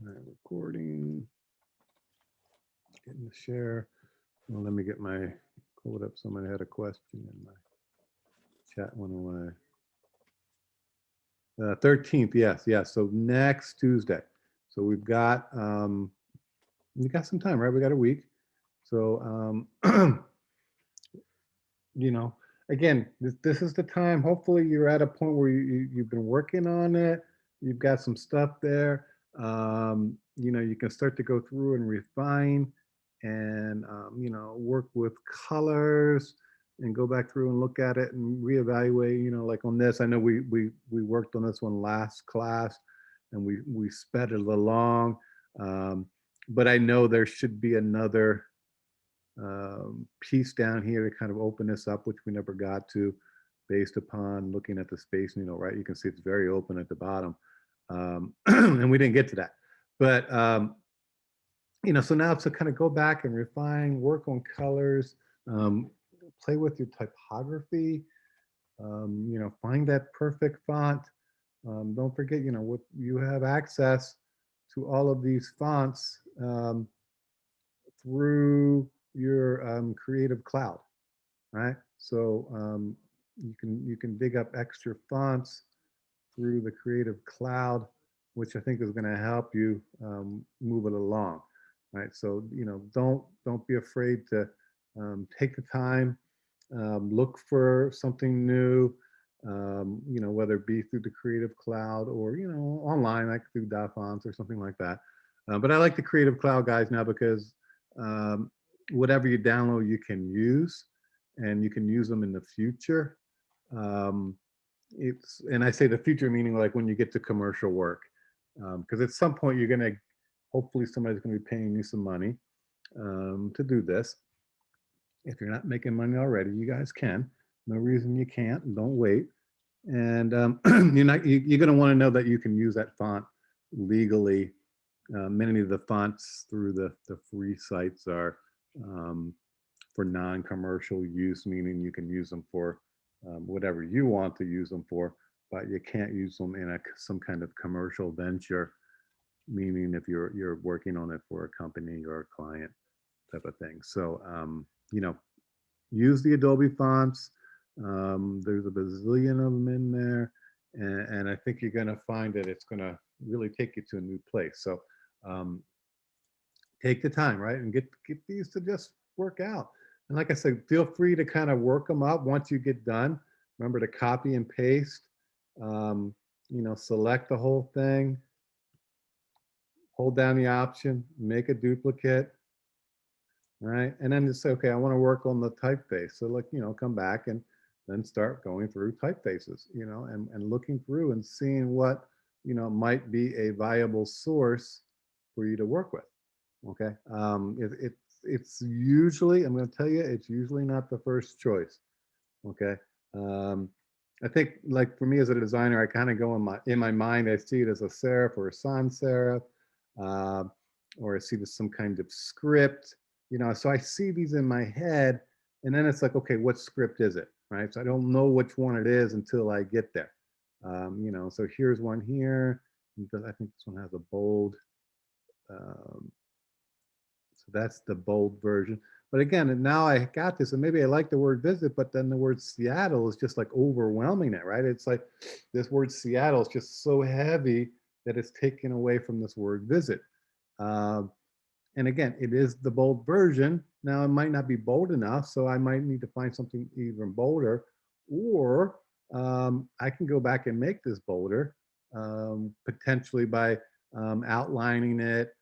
All right, recording, getting the share. Well, let me get my code up. Somebody had a question and my chat went away. 13th, yes. So next Tuesday. So we got some time, right? We got a week. So you know, again, this is the time. Hopefully, you're at a point where you've been working on it. You've got some stuff there. You can start to go through and refine, and work with colors, and go back through and look at it and reevaluate. Like on this, I know we worked on this one last class, and we sped it along. Um, but I know there should be another piece down here to kind of open this up, which we never got to, based upon looking at the space. Right? You can see it's very open at the bottom, and we didn't get to that. But so now to kind of go back and refine, work on colors, um, play with your typography. Find that perfect font. Don't forget, what you have access to all of these fonts through your Creative Cloud, right? So you can dig up extra fonts through the Creative Cloud, which I think is going to help you move it along, right? So don't be afraid to take the time, look for something new. Whether it be through the Creative Cloud or online, like through fonts or something like that. But I like the Creative Cloud guys now because um, whatever you download, you can use, and you can use them in the future. Um, and I say the future meaning like when you get to commercial work, because at some point you're gonna, hopefully somebody's gonna be paying you some money to do this. If you're not making money already, you guys can. No reason you can't. Don't wait. And you're going to want to know that you can use that font legally. Many of the fonts through the free sites are um, for non-commercial use, meaning you can use them for whatever you want to use them for, but you can't use them in some kind of commercial venture, meaning if you're working on it for a company or a client type of thing. So you know, use the Adobe fonts. There's a bazillion of them in there, and I think you're going to find that it's going to really take you to a new place. So um, take the time, right, and get these to just work out. And like I said, feel free to kind of work them up once you get done. Remember to copy and paste. Um, select the whole thing, hold down the option, make a duplicate, right? And then just say, okay, I want to work on the typeface. So like, come back and then start going through typefaces, and looking through and seeing what, might be a viable source for you to work with. Okay. It's usually, I'm going to tell you, it's usually not the first choice. Okay. Um, I think like for me as a designer, I kind of go in my mind, I see it as a serif or a sans serif, uh, or I see this some kind of script, so I see these in my head, and then it's like, okay, what script is it? Right. So I don't know which one it is until I get there. So here's one here. I think this one has a bold. Um, so that's the bold version. But again, and now I got this, and maybe I like the word visit, but then the word Seattle is just like overwhelming it, right? It's like this word Seattle is just so heavy that it's taken away from this word visit. Um, and again, it is the bold version. Now it might not be bold enough, so I might need to find something even bolder, or I can go back and make this bolder, potentially by outlining it,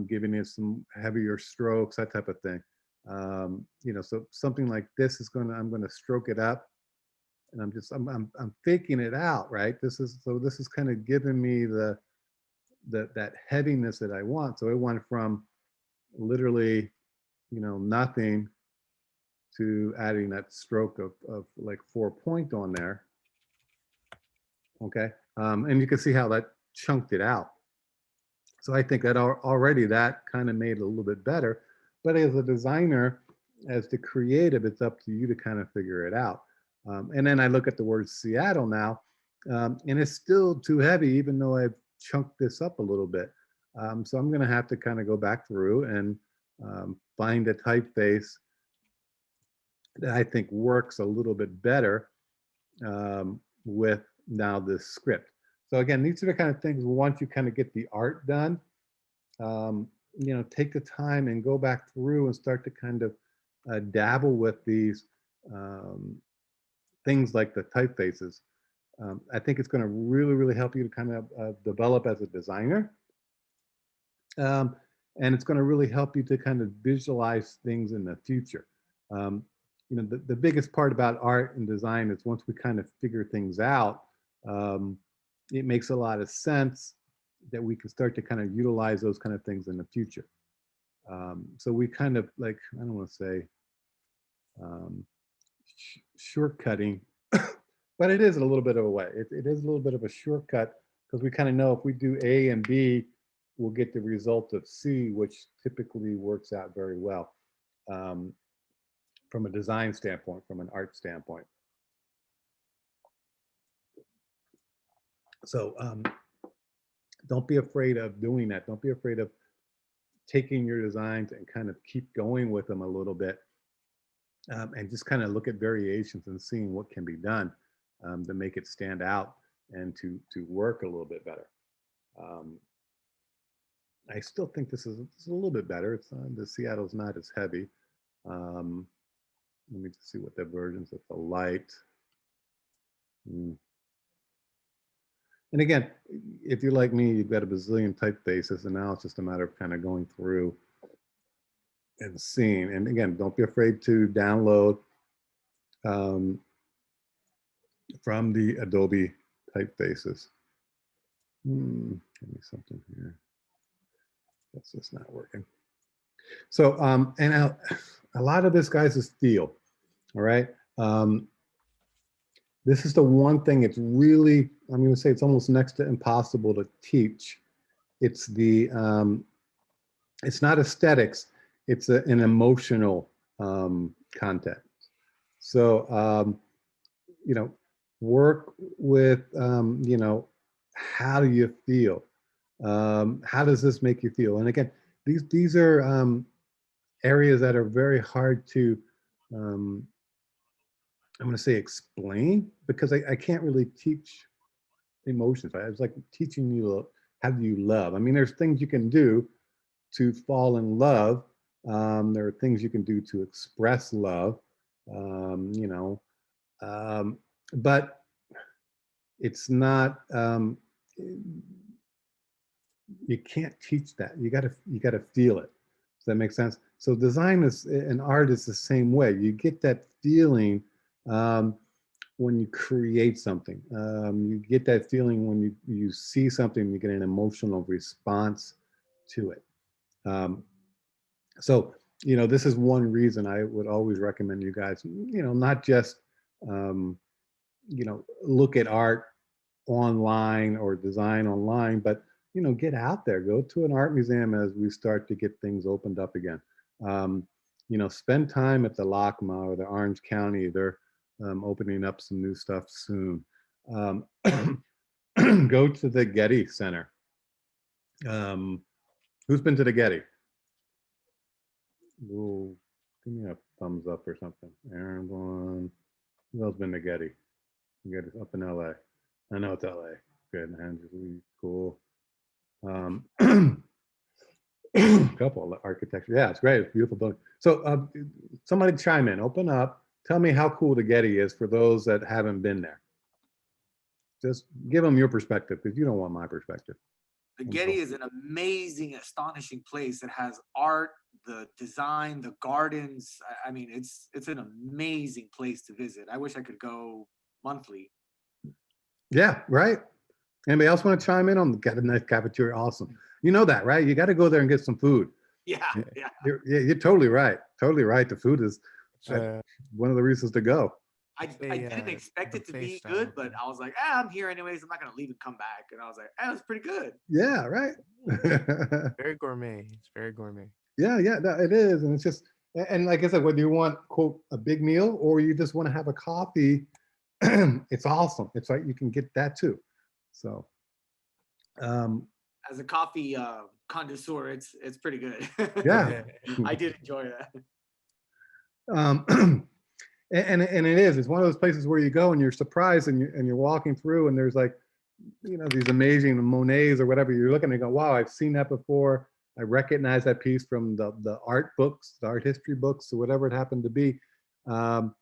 giving it some heavier strokes, that type of thing. So something like this is I'm going to stroke it up, and I'm faking it out, right? This is kind of giving me that heaviness that I want. So it went from literally, nothing to adding that stroke of like 4 point on there. Okay. And you can see how that chunked it out. So I think that already that kind of made it a little bit better. But as a designer, as the creative, it's up to you to kind of figure it out. And then I look at the word Seattle now, and it's still too heavy, even though I've chunked this up a little bit. So I'm going to have to kind of go back through and find a typeface that I think works a little bit better with now this script. So again, these are the kind of things once you kind of get the art done, take the time and go back through and start to kind of dabble with these things like the typefaces. I think it's going to really, really help you to kind of develop as a designer. And it's going to really help you to kind of visualize things in the future. The biggest part about art and design is once we kind of figure things out, it makes a lot of sense that we can start to kind of utilize those kind of things in the future. So we kind of like, I don't want to say shortcutting, but it is a little bit of a way. It is a little bit of a shortcut because we kind of know if we do A and B, we'll get the result of C, which typically works out very well from a design standpoint, from an art standpoint. So don't be afraid of doing that. Don't be afraid of taking your designs and kind of keep going with them a little bit and just kind of look at variations and seeing what can be done to make it stand out and to work a little bit better. I still think this is a little bit better. It's the Seattle's not as heavy. Let me just see what the versions of the light. And again, if you're like me, you've got a bazillion typefaces, and now it's just a matter of kind of going through and seeing. And again, don't be afraid to download from the Adobe typefaces. Give me something here. That's just not working. So, and a lot of this, guys, is feel. All right. This is the one thing it's really, I'm going to say it's almost next to impossible to teach. It's the, it's not aesthetics, it's an emotional content. So, work with, how do you feel? How does this make you feel? And again, these are areas that are very hard to, I'm going to say explain, because I can't really teach emotions. Right? It's like teaching you how do you love. I mean, there's things you can do to fall in love. There are things you can do to express love, but it's not, you can't teach that. You gotta feel it. Does that make sense? So design is, and art is the same way. You get that feeling when you create something. You get that feeling when you see something, you get an emotional response to it. So, this is one reason I would always recommend you guys, not just, look at art online or design online, but, get out there, go to an art museum as we start to get things opened up again. Spend time at the LACMA or the Orange County. They're opening up some new stuff soon. Go to the Getty Center. Who's been to the Getty? Ooh, give me a thumbs up or something. Aaron Vaughn. Who else been to Getty? Getty's up in LA. I know it's LA. Good, Angela, cool. Couple of architecture. Yeah, it's great. It's a beautiful building. So somebody chime in, open up. Tell me how cool the Getty is for those that haven't been there. Just give them your perspective, because you don't want my perspective. The Getty is an amazing, astonishing place. It has art, the design, the gardens. I mean, it's an amazing place to visit. I wish I could go monthly. Yeah, right. Anybody else want to chime in on the Got a Nice Cafeteria? Awesome. You know that, right? You got to go there and get some food. Yeah. You're totally right. Totally right. The food is one of the reasons to go. I didn't expect it to be good, but I was like, I'm here anyways. I'm not going to leave and come back. And I was like, it was pretty good. Yeah, right. Very gourmet. It's very gourmet. Yeah, it is. And it's just, and like I said, whether you want, quote, a big meal or you just want to have a coffee, it's awesome. It's like you can get that too. So, as a coffee connoisseur, it's pretty good. Yeah. I did enjoy that. Um, and it is. It's one of those places where you go and you're surprised, and you're walking through, and there's like, you know, these amazing Monets or whatever. You're looking and go, wow, I've seen that before. I recognize that piece from the art books, the art history books, or whatever it happened to be. Um,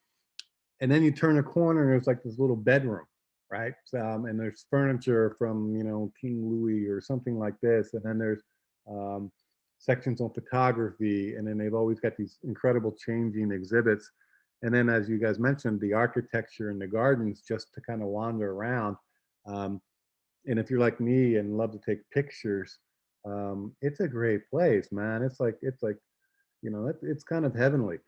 and then you turn a corner and there's like this little bedroom, right? And there's furniture from, you know, King Louis or something like this. And then there's um, sections on photography, and then they've always got these incredible changing exhibits. And then, as you guys mentioned, the architecture and the gardens just to kind of wander around. Um, and if you're like me and love to take pictures, it's a great place, man. It's like, you know, it's kind of heavenly,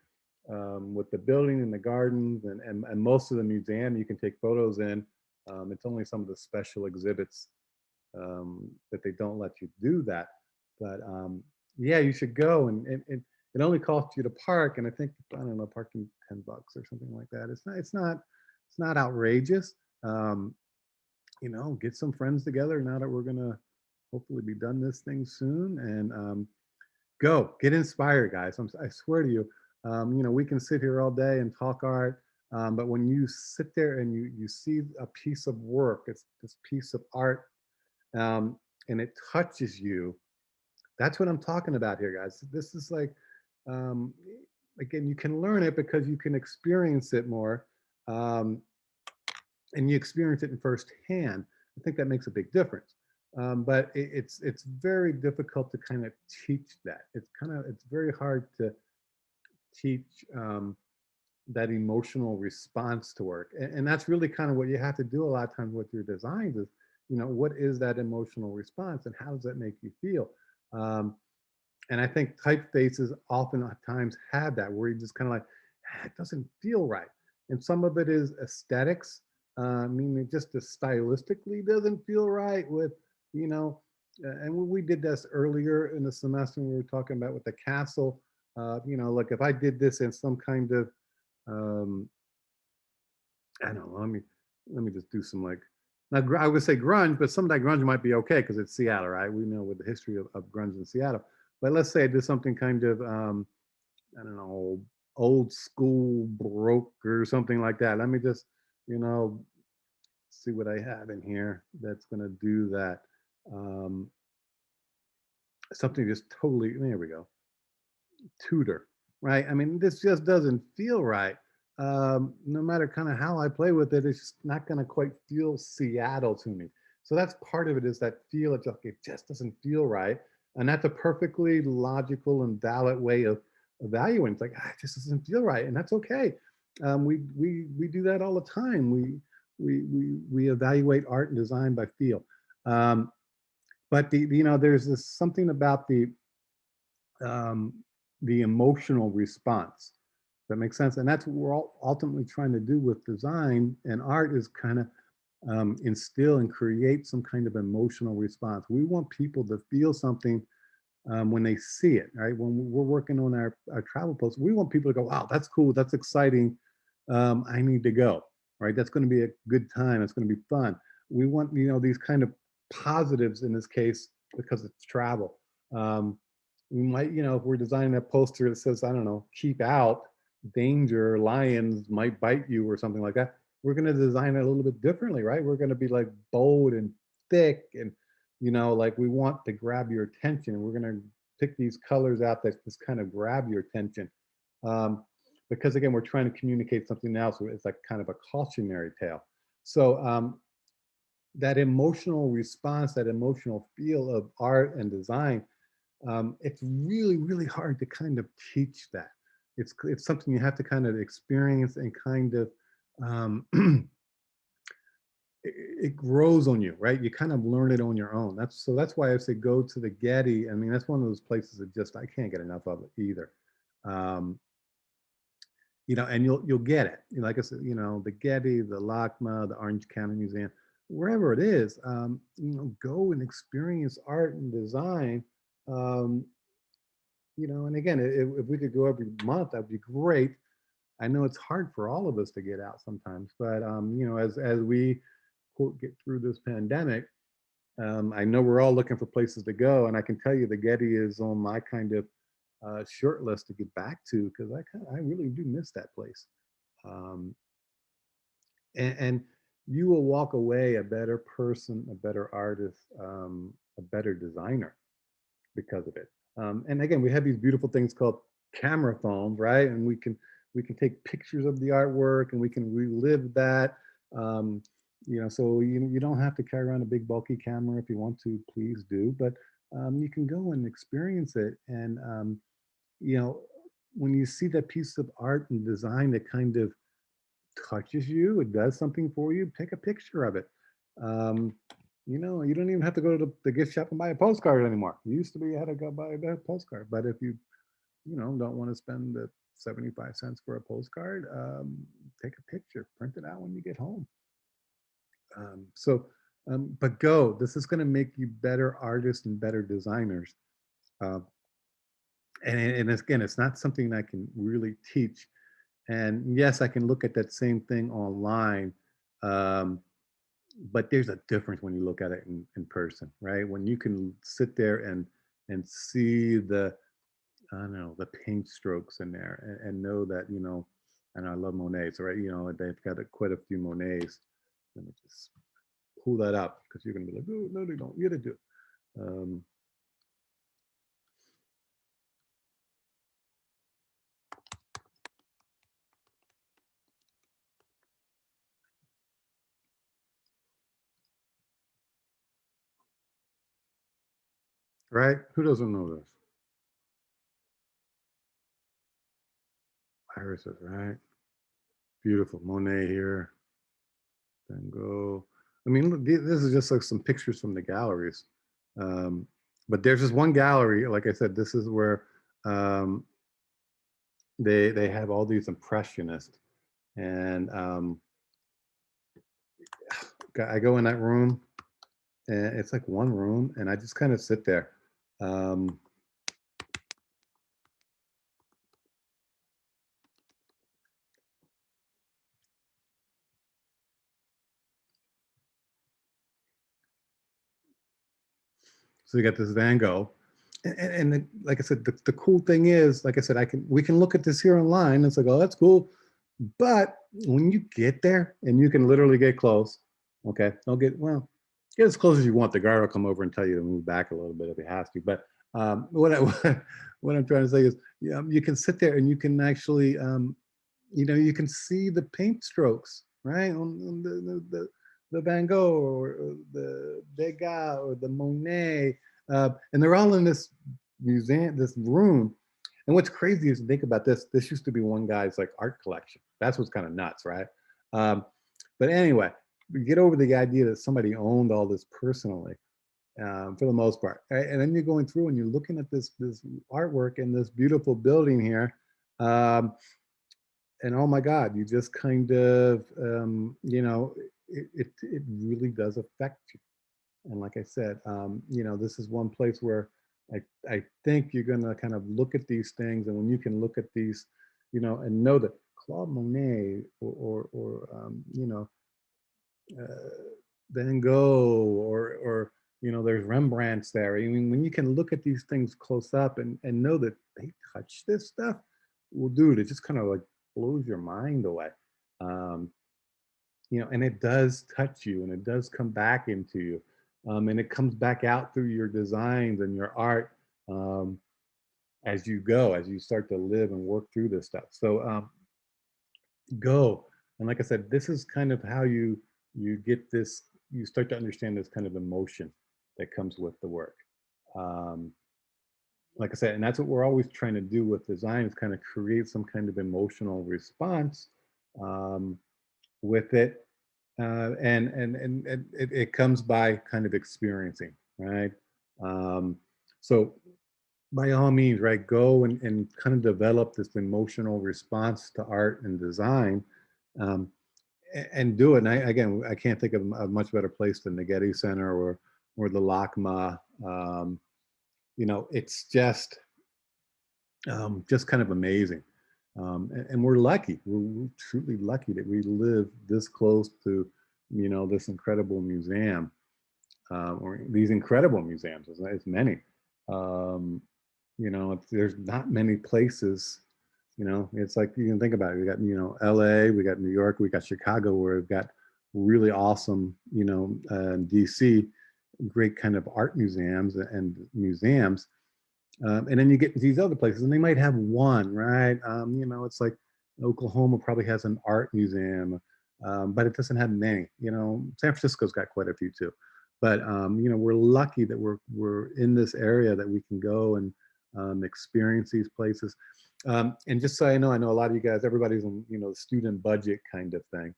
with the building and the gardens, and most of the museum you can take photos in. It's only some of the special exhibits that they don't let you do that. But yeah, you should go, and it only costs you to park, and I think, I don't know, parking $10 or something like that. It's not outrageous. Um, you know, get some friends together now that we're gonna hopefully be done this thing soon, and go get inspired, guys. I swear to you, you know, we can sit here all day and talk art, but when you sit there and you see a piece of work, it's this piece of art, um, and it touches you. That's what I'm talking about here, guys. This is like, um, again, you can learn it because you can experience it more, um, and you experience it in firsthand. I think that makes a big difference. But it's very difficult to kind of teach that. It's very hard to teach, that emotional response to work, and that's really kind of what you have to do a lot of times with your designs is, you know, what is that emotional response and how does that make you feel? Um, and I think typefaces oftentimes have that where you just kind of like, "Ah, it doesn't feel right." And some of it is aesthetics. I mean, it just stylistically doesn't feel right with, you know, and we did this earlier in the semester when we were talking about with the castle. You know, like if I did this in some kind of, um, I don't know, let me just do some like, now I would say grunge, but some of that grunge might be okay because it's Seattle, right? We know with the history of grunge in Seattle. But let's say I did something kind of, I don't know, old school Baroque or something like that. Let me just, you know, see what I have in here that's going to do that. Um, Something just totally, there we go. Tutor, right? I mean, this just doesn't feel right. No matter kind of how I play with it, it's just not going to quite feel Seattle to me. So that's part of it is that feel. It just doesn't feel right, and that's a perfectly logical and valid way of evaluating. It's like, it just doesn't feel right, and that's okay. We do that all the time. We evaluate art and design by feel. But you know, there's this something about um, the emotional response. That makes sense, and that's what we're all ultimately trying to do with design and art is kind of instill and create some kind of emotional response. We want people to feel something when they see it, right? When we're working on our travel posts, we want people to go, "Wow, that's cool, that's exciting. I need to go." Right? That's going to be a good time. It's going to be fun. We want, you know, these kind of positives in this case because it's travel. Um, we might, you know, if we're designing a poster that says, I don't know, keep out, danger, lions might bite you or something like that. We're going to design it a little bit differently, right? We're going to be like bold and thick and, you know, like we want to grab your attention. We're going to pick these colors out that just kind of grab your attention. Um, because again, we're trying to communicate something else. So it's like kind of a cautionary tale. So that emotional response, that emotional feel of art and design, it's really, really hard to kind of teach that. It's something you have to kind of experience and kind of, um, it grows on you, right? You kind of learn it on your own. That's why I say go to the Getty. I mean, that's one of those places that just I can't get enough of it either. Um, you know, and you'll get it. Like I said, you know, the Getty, the LACMA, the Orange County Museum, wherever it is, you know, go and experience art and design. Um, you know, and again, if we could go every month, that'd be great. I know it's hard for all of us to get out sometimes, but you know, as we quote get through this pandemic, I know we're all looking for places to go, and I can tell you the Getty is on my kind of short list to get back to because I really do miss that place. Um, and you will walk away a better person, a better artist, a better designer because of it. And again, we have these beautiful things called camera phones, right? And we can take pictures of the artwork and we can relive that. Um, so you don't have to carry around a big bulky camera if you want to, please do. But you can go and experience it. And you know, when you see that piece of art and design that kind of touches you, it does something for you, take a picture of it. Um, you don't even have to go to the gift shop and buy a postcard anymore. It used to be you had to go buy a postcard, but if you don't want to spend the 75 cents for a postcard, take a picture, print it out when you get home. But go. This is going to make you better artists and better designers. Uh, and again, it's not something I can really teach. And yes, I can look at that same thing online, um, but there's a difference when you look at it in person, right? When you can sit there and see the, I don't know, the paint strokes in there, and know that, and I love Monet, so right, they've got quite a few Monets. Let me just pull that up because you're gonna be like, oh no, they don't. You gotta do. Um, right? Who doesn't know this? Irises, right? Beautiful Monet here. Van Gogh. I mean, look, this is just like some pictures from the galleries. Um, but there's this one gallery, like I said, this is where um, they have all these impressionists, and I go in that room, and it's like one room, and I just kind of sit there. Um, so you got this Van Gogh, and like I said, the cool thing is, like I said, we can look at this here online. It's like, oh, that's cool, but when you get there and you can literally get close, okay, don't get as close as you want. The guard will come over and tell you to move back a little bit if he has to. But what I'm trying to say is, you can sit there and you can actually, you can see the paint strokes, right, on the Van Gogh or the Degas or the Monet, and they're all in this museum, this room. And what's crazy is to think about this. This used to be one guy's like art collection. That's what's kind of nuts, right? Um, but anyway, we get over the idea that somebody owned all this personally, for the most part. Right? And then you're going through and you're looking at this artwork in this beautiful building here. Um, and oh my God, you just kind of, it really does affect you. And like I said, this is one place where I think you're going to kind of look at these things. And when you can look at these, and know that Claude Monet uh, Van Gogh there's Rembrandt's there. I mean, when you can look at these things close up and know that they touch this stuff, well, dude, it just kind of like blows your mind away. Um, and it does touch you and it does come back into you. And it comes back out through your designs and your art, as you go, as you start to live and work through this stuff. So go. And like I said, this is kind of how you get this, you start to understand this kind of emotion that comes with the work. Um, like I said, and that's what we're always trying to do with design, is kind of create some kind of emotional response um, with it. And it comes by kind of experiencing, right? Um, so by all means, right, go and kind of develop this emotional response to art and design, um, and do it. And again, I can't think of a much better place than the Getty Center or the LACMA. It's just kind of amazing. And we're lucky. We're truly lucky that we live this close to, this incredible museum. or these incredible museums. It's many. There's not many places. It's like you can think about it. We got L.A., we got New York, we got Chicago, where we've got really awesome, D.C. great kind of art museums and museums. And then you get these other places, and they might have one, right? It's like Oklahoma probably has an art museum, but it doesn't have many. San Francisco's got quite a few too. But we're lucky that we're in this area that we can go and experience these places. And just so I know a lot of you guys, everybody's on the student budget kind of thing.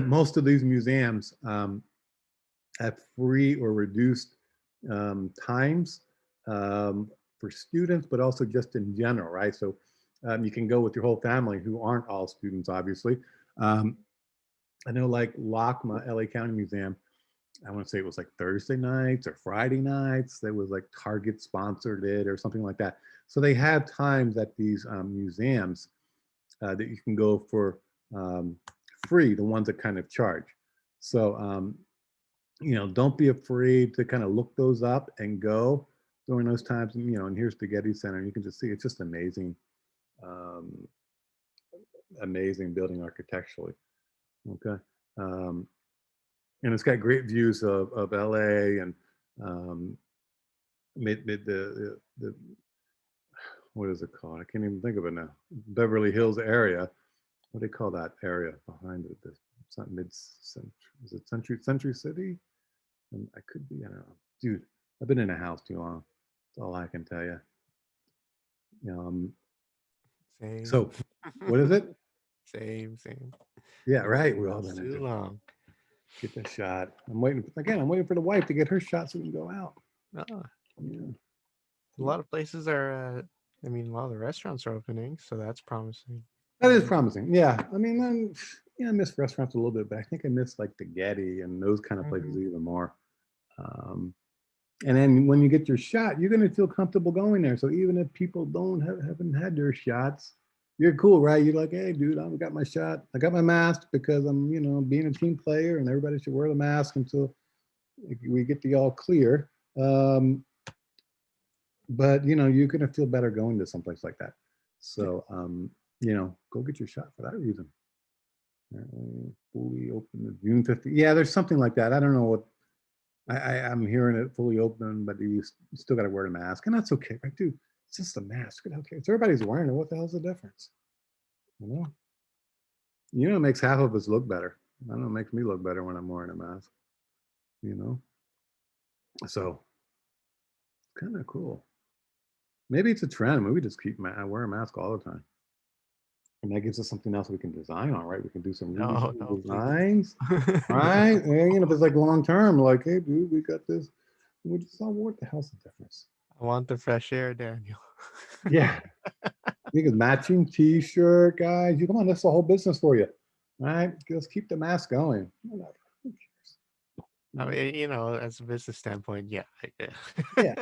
Most of these museums have free or reduced times for students, but also just in general, right? So you can go with your whole family, who aren't all students, obviously. I know like LACMA, LA County Museum, I want to say it was like Thursday nights or Friday nights. There was like Target sponsored it or something like that. So they have times at these museums that you can go for free, the ones that kind of charge. So, don't be afraid to kind of look those up and go during those times. And here's the Getty Center. You can just see it's just amazing, amazing building architecturally. Okay. And it's got great views of LA and the what is it called? I can't even think of it now. Beverly Hills area. What do they call that area behind it? It's not mid-century. Is it Century City? And I could be, I don't know. Dude, I've been in a house too long. That's all I can tell you. Same. So what is it? Same. Yeah, right. We're all It's gonna too long. get the shot. I'm waiting for the wife to get her shot so we can go out. No, Yeah. a lot of places are. A lot of the restaurants are opening, so that's promising. That is promising. Yeah. I miss restaurants a little bit, but I think I miss like the Getty and those kind of places even more. And then when you get your shot, you're going to feel comfortable going there. So even if people haven't had their shots, you're cool, right? You're like, hey, dude, I got my shot. I got my mask because I'm, being a team player, and everybody should wear the mask until we get the all clear. But you're going to feel better going to someplace like that. So, go get your shot for that reason. Fully open June 15th. Yeah, there's something like that. I don't know what. I'm hearing it fully open, but you still got to wear a mask, and that's okay, right, dude? It's just a mask. Okay, so everybody's wearing it. What the hell's the difference? It makes half of us look better. I don't know, it makes me look better when I'm wearing a mask. So kind of cool. Maybe it's a trend. Maybe we just wear a mask all the time. And that gives us something else we can design on, right? We can do some really cool designs, right? And if it's like long term, like, hey, dude, we got this. We just thought, what the hell's the difference? I want the fresh air, Daniel. Yeah. You can matching T-shirt, guys. You come on, that's the whole business for you, right? Let's keep the mask going. Whatever. Who cares? As a business standpoint, yeah. Yeah,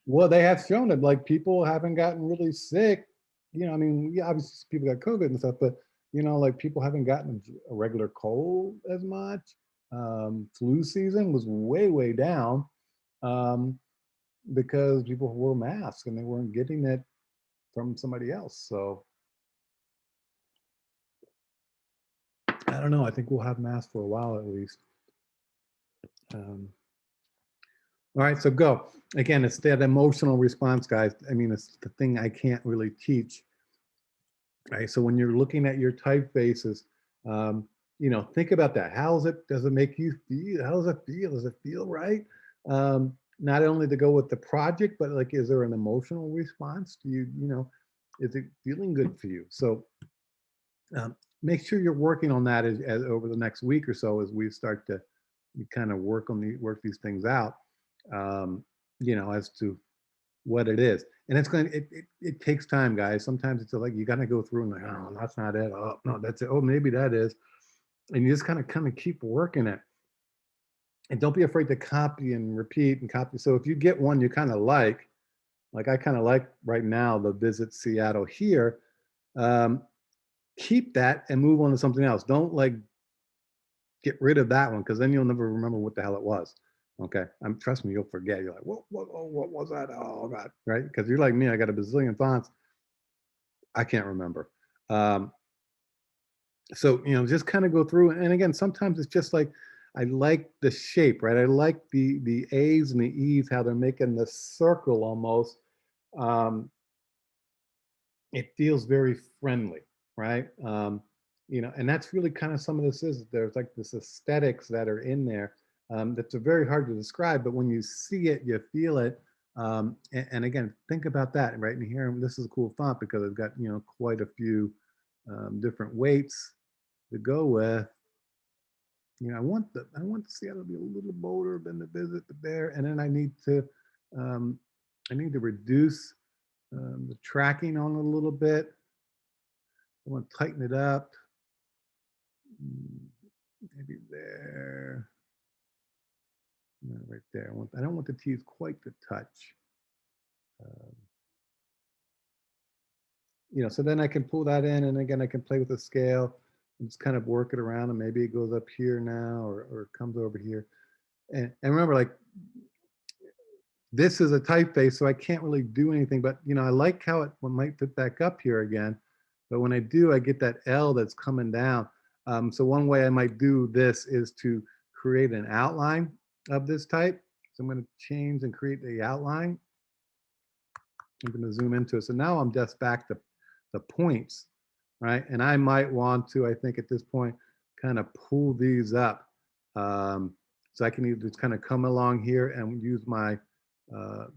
well, they have shown that like people haven't gotten really sick. Yeah, obviously people got COVID and stuff, but like people haven't gotten a regular cold as much. Flu season was way down because people wore masks and they weren't getting it from somebody else. So I don't know. I think we'll have masks for a while at least. All right, so go. Again, it's that emotional response, guys. It's the thing I can't really teach. Right, so when you're looking at your typefaces, think about that. Does it make you feel? How does it feel? Does it feel right? Not only to go with the project, but like, is there an emotional response? Is it feeling good for you? So make sure you're working on that as over the next week or so as we start to kind of work these things out. As to what it is, and it takes time, guys. Sometimes it's like you got to go through and like, oh, that's not it. Oh no, that's it. Oh, maybe that is, and you just kind of keep working it. And don't be afraid to copy and repeat and copy. So if you get one you kind of like I kind of like right now the Visit Seattle here. keep that and move on to something else. Don't like get rid of that one because then you'll never remember what the hell it was. Okay, trust me, you'll forget. You're like, what was that? Oh God, right? Because you're like me, I got a bazillion fonts. I can't remember. Um, so just kind of go through, and again, sometimes it's just like I like the shape, right? I like the A's and the E's, how they're making the circle almost. Um, it feels very friendly, right? And that's really kind of some of this is there's like this aesthetics that are in there that's very hard to describe, but when you see it, you feel it. And again, think about that right in here. This is a cool font because it's got quite a few different weights to go with. I want the Seattle to be a little bolder than the Visit the Bear, and then I need to reduce the tracking on a little bit. I want to tighten it up. Maybe there. No, right there. I don't want the T's quite to touch. So then I can pull that in, and again, I can play with the scale and just kind of work it around, and maybe it goes up here now, or it comes over here. And remember, like, this is a typeface, so I can't really do anything, but I like how it might fit back up here again. But when I do, I get that L that's coming down. So one way I might do this is to create an outline of this type. So I'm going to change and create the outline. I'm going to zoom into it. So now I'm just back to the points, right? And I might want to, I think at this point, kind of pull these up. So I can either just kind of come along here and use my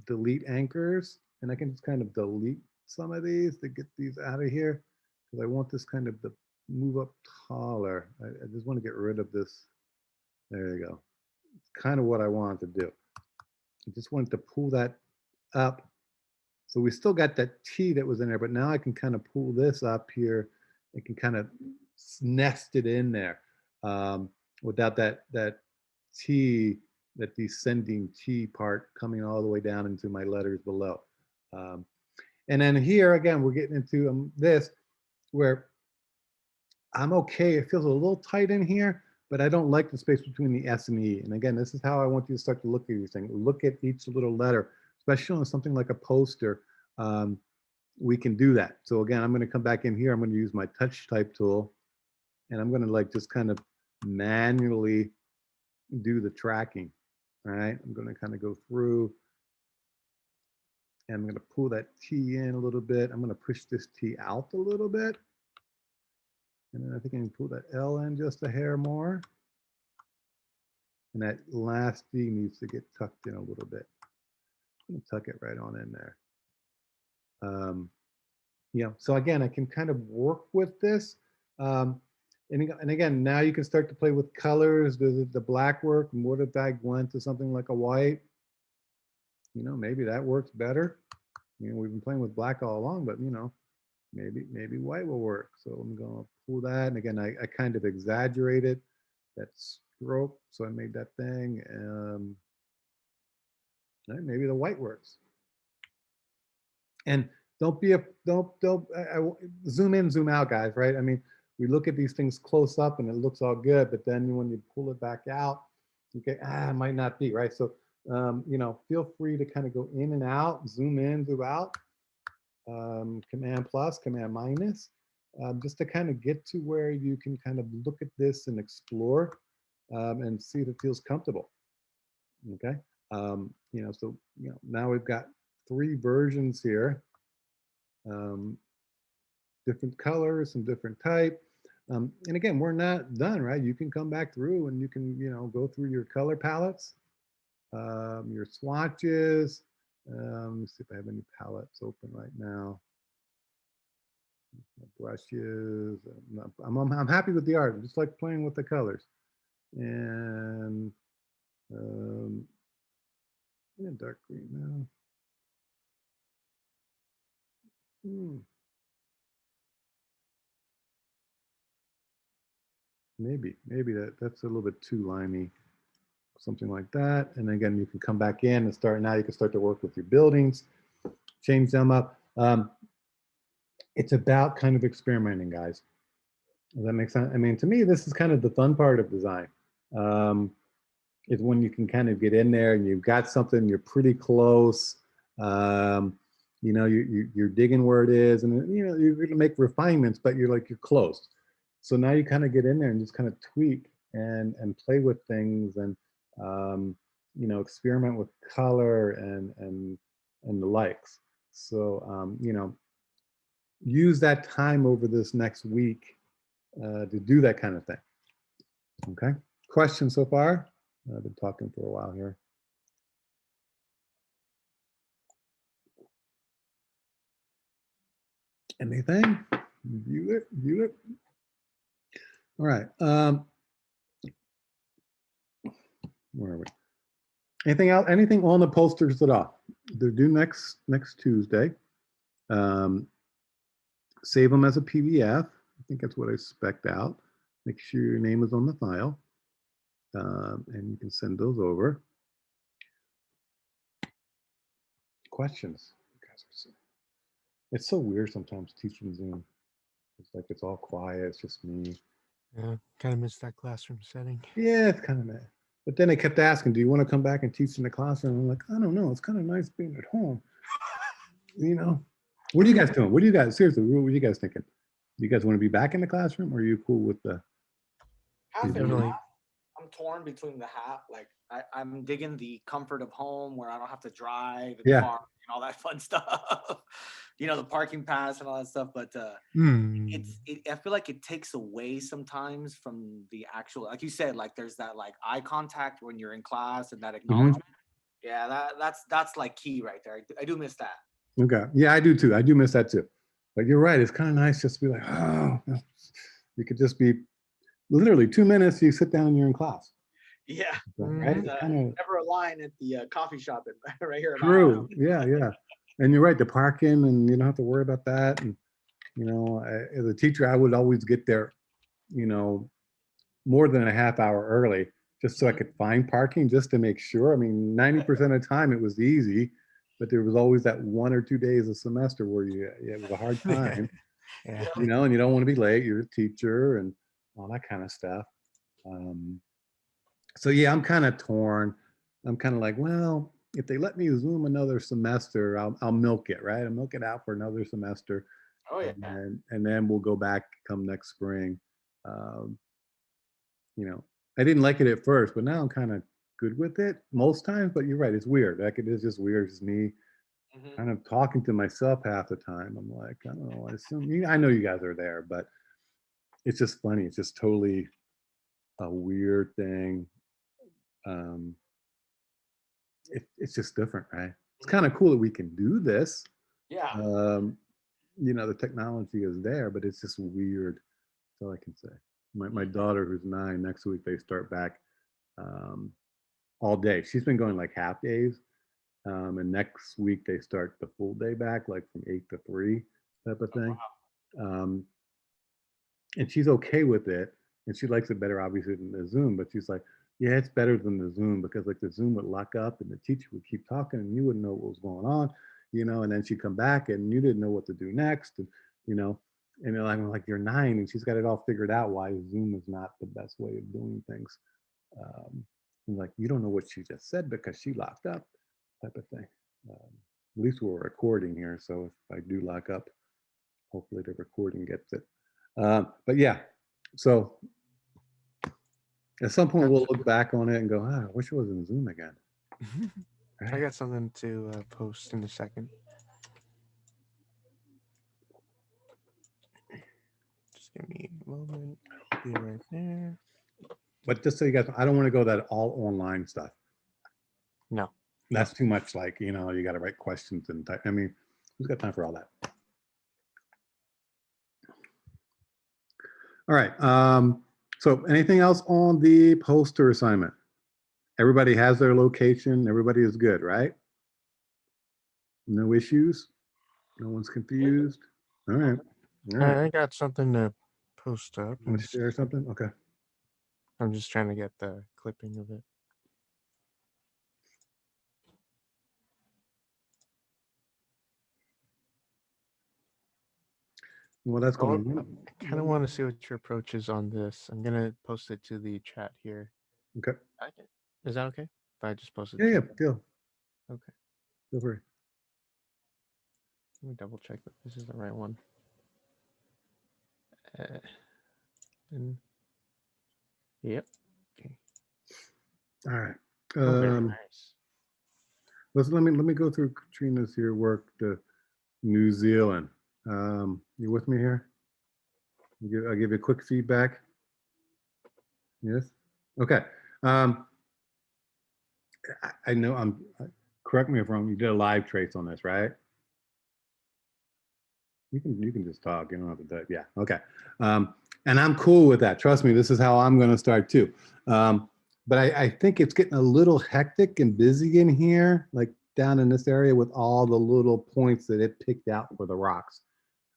delete anchors, and I can just kind of delete some of these to get these out of here because I want this kind of to move up taller. I just want to get rid of this. There you go. It's kind of what I wanted to do. I just wanted to pull that up. So we still got that T that was in there, but now I can kind of pull this up here. I can kind of nest it in there without that T, that descending T part coming all the way down into my letters below. And then here again, we're getting into this where I'm okay. It feels a little tight in here, but I don't like the space between the S and E. And again, this is how I want you to start to look at these things. Look at each little letter, especially on something like a poster. We can do that. So again, I'm going to come back in here. I'm going to use my touch type tool, and I'm going to like just kind of manually do the tracking. All right, I'm going to kind of go through, and I'm going to pull that T in a little bit. I'm going to push this T out a little bit, and then I think I can pull that L in just a hair more, and that last D needs to get tucked in a little bit. I'm going to tuck it right on in there. So again, I can kind of work with this. And again, now you can start to play with colors. Does the black work? And what if I went to something like a white? Maybe that works better. We've been playing with black all along, but maybe white will work. So I'm gonna pull that. And again, I kind of exaggerated that stroke. So I made that thing. Maybe the white works. And don't zoom in, zoom out, guys, right? I mean, we look at these things close up and it looks all good, but then when you pull it back out, okay, it might not be, right? So, feel free to kind of go in and out, zoom in, zoom out, command plus, command minus, just to kind of get to where you can kind of look at this and explore and see if it feels comfortable, okay? So, now we've got 3 versions here. Different colors and different type. And again, we're not done, right? You can come back through and you can, go through your color palettes, your swatches. Let me see if I have any palettes open right now. Brushes. I'm happy with the art. I just like playing with the colors. And dark green now. Maybe that's a little bit too limey, something like that. And again, you can come back in and start. Now you can start to work with your buildings, change them up. It's about kind of experimenting, guys. Does that make sense? I mean, to me, this is kind of the fun part of design. Um, is when you can kind of get in there and you've got something, you're pretty close. Um, you're digging where it is, and you're going to make refinements, but you're close. So now you kind of get in there and just kind of tweak and play with things and um, experiment with color and the likes. So use that time over this next week to do that kind of thing. Okay. Question so far? I've been talking for a while here. Anything? View it. View it. All right. Where are we? Anything else? Anything on the posters at all? They're due next Tuesday. Save them as a PDF. I think that's what I spec'd out. Make sure your name is on the file, and you can send those over. Questions? You guys are it's so weird sometimes teaching Zoom. It's like it's all quiet. It's just me. Yeah, kind of miss that classroom setting. Yeah, it's kind of mad. But then they kept asking, "Do you want to come back and teach in the classroom?" I'm like, I don't know. It's kind of nice being at home. What are you guys doing? What do you guys seriously? What are you guys thinking? Do you guys want to be back in the classroom, or are you cool with the? Half and Definitely. half. I'm torn between the half. Like I'm digging the comfort of home where I don't have to drive and Yeah. park and all that fun stuff. The parking pass and all that stuff. But I feel like it takes away sometimes from the actual, like you said, like there's that like eye contact when you're in class and that acknowledgement. Yeah, that's like key right there. I do miss that. Okay. Yeah, I do too. I do miss that too. But you're right. It's kind of nice just to be like, oh, you could just be literally 2 minutes. You sit down and you're in class. Yeah. Right. There's Kind of never a line at the coffee shop right here. true. Yeah. Yeah. And you're right. The parking, and you don't have to worry about that. And as a teacher, I would always get there, more than a half hour early, just so I could find parking, just to make sure. I mean, 90% of the time it was easy, but there was always that 1 or 2 days a semester where it was a hard time, Yeah. and you don't want to be late. You're a teacher and all that kind of stuff. So yeah, I'm kind of torn. I'm kind of like, well, if they let me Zoom another semester, I'll milk it, right? I'll milk it out for another semester, Oh yeah. and then we'll go back come next spring. Um, I didn't like it at first, but now I'm kind of good with it most times. But you're right, it's weird. Like it is just weird. It's me kind of talking to myself half the time. I'm like, I don't know. I know you guys are there, but it's just funny. It's just totally a weird thing. Um, it's just different, right? It's kind of cool that we can do this. Yeah. The technology is there, but it's just weird. That's all I can say. My daughter, who's 9, next week they start back um, all day. She's been going like half days, and next week they start the full day back, like from 8 to 3 type of thing. Um, and she's okay with it, and she likes it better, obviously, than the Zoom. But she's like, yeah, it's better than the Zoom because like the Zoom would lock up, and the teacher would keep talking, and you wouldn't know what was going on, and then she'd come back, and you didn't know what to do next, and you know. And then I'm like, you're 9, and she's got it all figured out why Zoom is not the best way of doing things. And like, you don't know what she just said because she locked up, type of thing. At least we're recording here, so if I do lock up, hopefully the recording gets it. But yeah, so at some point we'll look back on it and go, I wish it was in Zoom again. I got something to post in a second. Just give me a moment. Be right there. But just so you guys, I don't want to go that all online stuff. No. That's too much. Like, you got to write questions and type. I mean, who's got time for all that? All right. So anything else on the poster assignment? Everybody has their location. Everybody is good, right? No issues. No one's confused. All right. All right. I got something to post up. Want to share something? Okay. I'm just trying to get the clipping of it. Well, that's Oh, going. I kind of want to see what your approach is on this. I'm gonna post it to the chat here. Okay. Okay. Is that okay? If I just post it Yeah, to yeah. the okay. Feel free. Let me double check that this is the right one. And yep. Okay. All right. Oh, very nice. Let me go through Katrina's here work to New Zealand. You with me here? I'll give you a quick feedback. Yes. Okay. Um, I know correct me if I'm wrong. You did a live trace on this, right? You can just talk. You don't have to type. Yeah. Okay. And I'm cool with that. Trust me, this is how I'm going to start too. But I think it's getting a little hectic and busy in here, like down in this area with all the little points that it picked out for the rocks.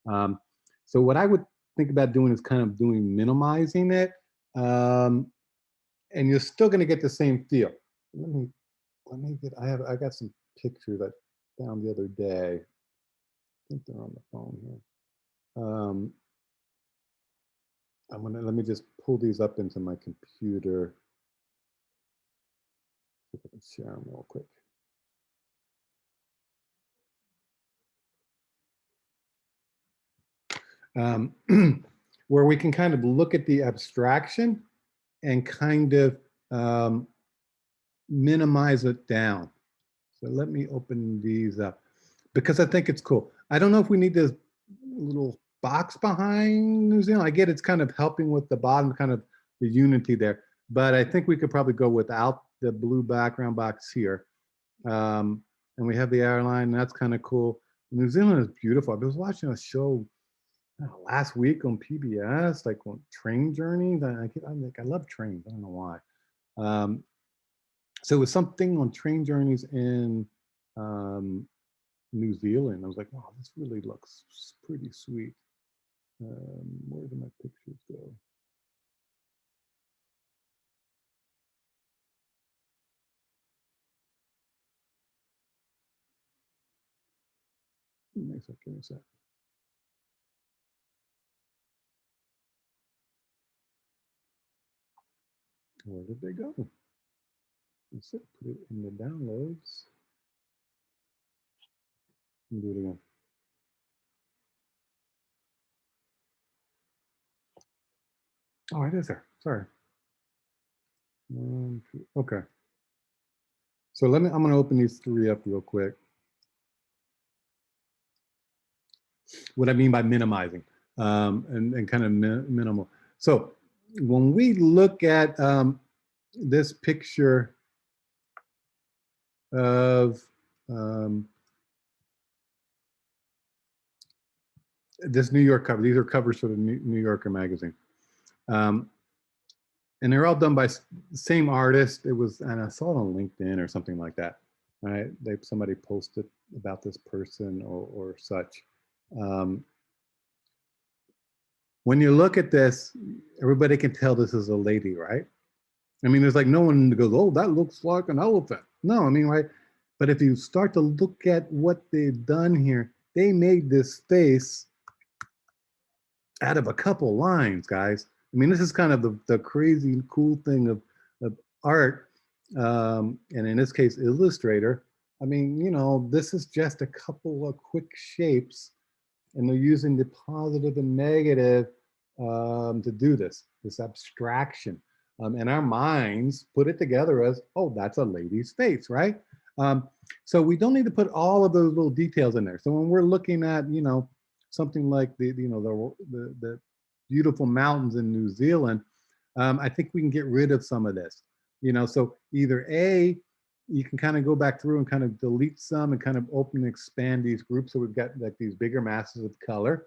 Um, so what I would think about doing is kind of doing minimizing it, and you're still going to get the same feel. Let me get. I got some pictures I found the other day. I think they're on the phone here. Let me just pull these up into my computer. See if I can share them real quick. Where we can kind of look at the abstraction and kind of minimize it down. So let me open these up because I think it's cool. I don't know if we need this little box behind New Zealand. I get it's kind of helping with the bottom, kind of the unity there, but I think we could probably go without the blue background box here. And we have the airline. That's kind of cool. New Zealand is beautiful. I was watching a show last week on PBS, like on train journeys. I love trains. I don't know why. Um, so it was something on train journeys in New Zealand. I was like, wow, this really looks pretty sweet. Where did my pictures go? Nice, give me a sec. Where did they go? That's it. Put it in the downloads. Let me do it again. Oh, it is there. Sorry. 1, 2. Okay. So I'm going to open these 3 up real quick. What I mean by minimizing and kind of minimal. So when we look at this picture of this New York cover, these are covers for the New Yorker magazine. And they're all done by the same artist. It was, and I saw it on LinkedIn or something like that. Right? Somebody posted about this person or such. When you look at this, everybody can tell this is a lady, right? I mean, there's like no one goes, oh, that looks like an elephant. No, I mean, right? But if you start to look at what they've done here, they made this face out of a couple lines, guys. I mean, this is kind of the crazy cool thing of art, and in this case, Illustrator. I mean, this is just a couple of quick shapes, and they're using the positive and negative to do this abstraction. And our minds put it together as, oh, that's a lady's face, right? So we don't need to put all of those little details in there. So when we're looking at, something like the beautiful mountains in New Zealand, I think we can get rid of some of this. So either A, you can kind of go back through and kind of delete some and kind of open and expand these groups. So we've got like these bigger masses of color.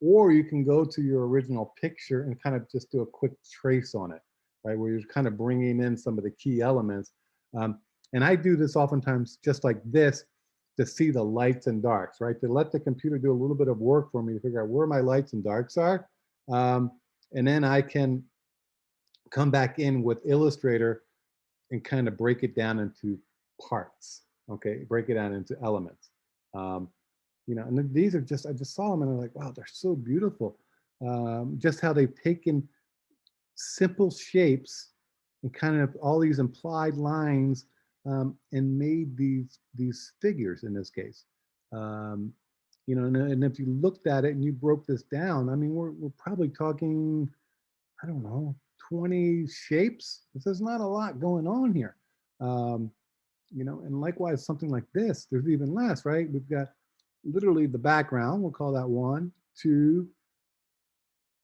Or you can go to your original picture and kind of just do a quick trace on it, right? Where you're kind of bringing in some of the key elements. And I do this oftentimes just like this to see the lights and darks, right? To let the computer do a little bit of work for me to figure out where my lights and darks are. And then I can come back in with Illustrator and kind of break it down into parts, okay? Break it down into elements. you know, and then these are just, I just saw them and I'm like, wow, they're so beautiful. Just how they've taken simple shapes and kind of all these implied lines, and made these figures in this case. Um, you know, and if you looked at it and you broke this down, I mean, we're probably talking, I don't know, 20 shapes. There's not a lot going on here. Um, you know, and likewise, something like this, there's even less, right? We've got literally the background, we'll call that 1, 2,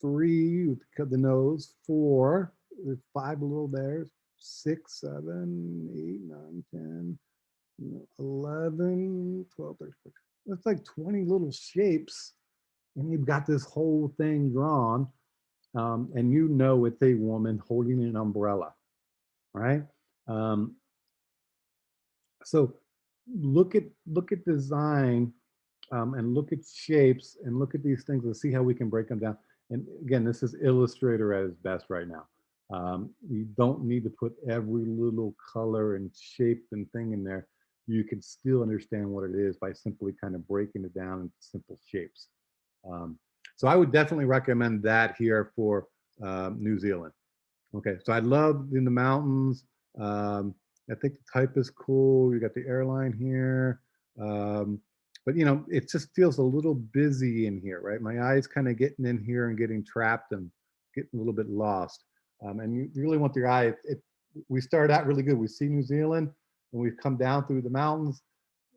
3, cut the nose, 4, there's 5 little there, 6, 7, 8, 9, 10, 11, 12, 13, 14. That's like 20 little shapes, and you've got this whole thing drawn, and you know it's a woman holding an umbrella, right? Um, so look at design, and look at shapes and look at these things and see how we can break them down. And again, this is Illustrator at its best right now. You don't need to put every little color and shape and thing in there. You can still understand what it is by simply kind of breaking it down into simple shapes. Um, so I would definitely recommend that here for New Zealand. Okay, so I love in the mountains. I think the type is cool. You got the airline here. Um, but you know, it just feels a little busy in here, right? My eyes kind of getting in here and getting trapped and getting a little bit lost. And you really want your eye. We start out really good. We see New Zealand and we come down through the mountains,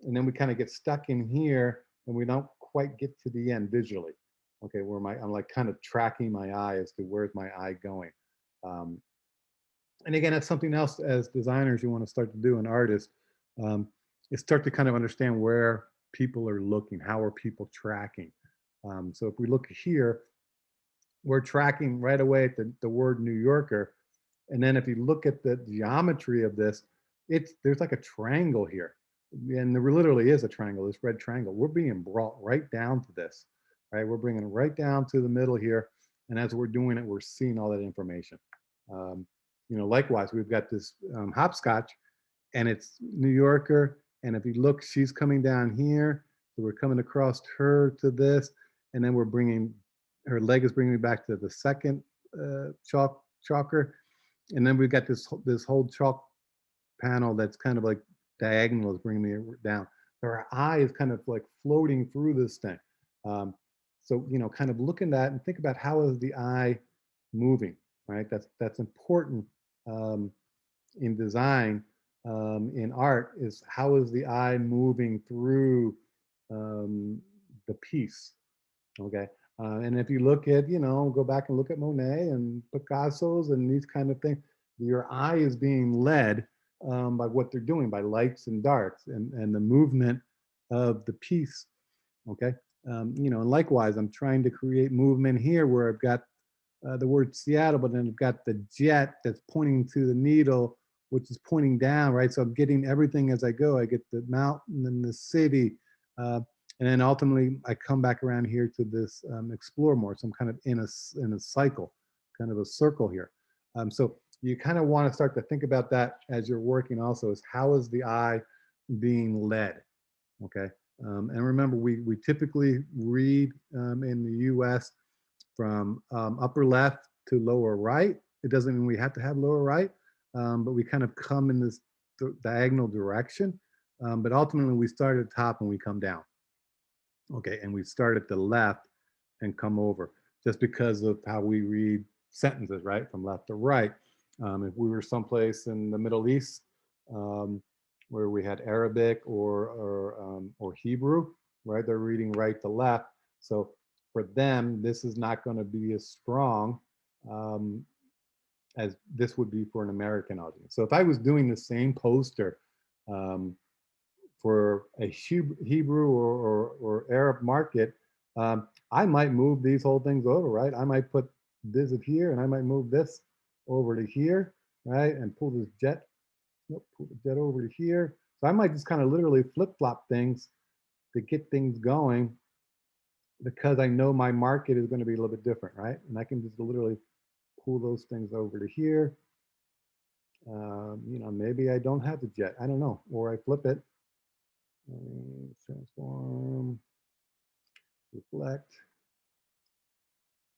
and then we kind of get stuck in here and we don't quite get to the end visually. Okay, where I'm like kind of tracking my eye as to where's my eye going. Um, and again, that's something else as designers you want to start to do, and artists, um, is start to kind of understand where people are looking, how are people tracking. So if we look here, we're tracking right away at the word New Yorker. And then if you look at the geometry of this, there's like a triangle here. And there literally is a triangle, this red triangle. We're being brought right down to this, right? We're bringing it right down to the middle here. And as we're doing it, we're seeing all that information. Um, you know, likewise, we've got this hopscotch, and it's New Yorker. And if you look, she's coming down here. So we're coming across her to this, and then we're bringing her leg is bringing me back to the second chalker, and then we've got this whole chalk panel that's kind of like diagonal is bringing me down. So our eye is kind of like floating through this thing. Um, so you know, kind of look at that and think about how is the eye moving, right? That's important in design. In art is how is the eye moving through the piece, okay? And if you look at, you know, go back and look at Monet and Picasso's and these kind of things, your eye is being led by what they're doing, by lights and darks and the movement of the piece, okay? You know, and likewise, I'm trying to create movement here where I've got the word Seattle, but then I've got the jet that's pointing to the needle, which is pointing down, right? So I'm getting everything as I go. I get the mountain and the city. And then ultimately I come back around here to this explore more. So I'm kind of in a cycle, kind of a circle here. So you kind of want to start to think about that as you're working also, is how is the eye being led, okay? And remember, we typically read in the US from upper left to lower right. It doesn't mean we have to have lower right, but we kind of come in this diagonal direction. But ultimately, we start at the top and we come down. Okay, and we start at the left and come over just because of how we read sentences, right, from left to right. If we were someplace in the Middle East um, where we had Arabic or Hebrew, right, they're reading right to left. So for them, this is not going to be as strong um, as this would be for an American audience. So if I was doing the same poster um, for a Hebrew or Arab market, I might move these whole things over, right? I might put this here and I might move this over to here, right? And pull this jet, pull the jet over to here. So I might just kind of literally flip flop things to get things going because I know my market is going to be a little bit different, right? And I can just literally pull those things over to here. You know, maybe I don't have the jet. I don't know. Or I flip it. Transform. reflect.